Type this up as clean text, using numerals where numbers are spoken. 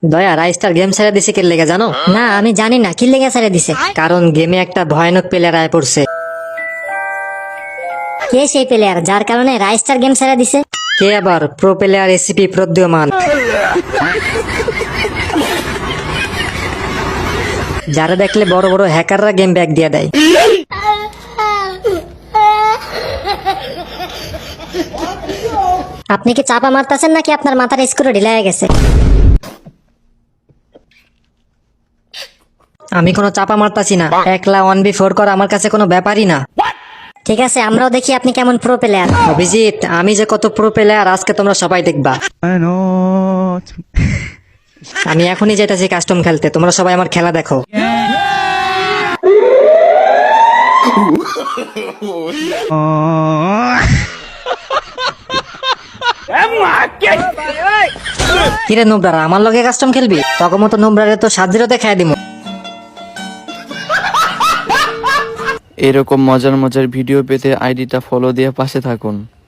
দয়া রাইস্টার গেম ছেড়ে দিছে কে লেগে জানো? না আমি জানি না কি লেগে ছেড়ে দিছে। কারণ গেমে একটা ভয়ানক প্লেয়ার আয় পড়ছে। কে সেই প্লেয়ার যার কারণে রাইস্টার গেম ছেড়ে দিছে? কে আবার? প্রো প্লেয়ার এসিপি প্রদ্যমান, যারা দেখলে বড় বড় হ্যাকাররা গেম ব্যাক দিয়ে দেয়। আপনি কি চাপা মারতেছেন নাকি আপনার মাথার স্ক্রু ঢিলা হয়ে গেছে? আমি কোনো চাপা মারতাছি না, একলা 1v4 করা আমার কাছে কোনো ব্যাপারই না। ঠিক আছে আমরাও দেখি আপনি কেমন প্রো প্লেয়ার। অভিজিৎ, আমি যে কত প্রো প্লেয়ার আজকে তোমরা সবাই দেখবা। আমি এখনই যেতেছি কাস্টম খেলতে, তোমরা সবাই আমার খেলা দেখো। কিরে নোবরা, আমার লগে কাস্টম খেলবি? তখন মতো নোবরারে তো 7-0 খাই দিমু। এরকম মজার মজার ভিডিও পেতে আইডিটা ফলো দিয়ে পাশে থাকুন।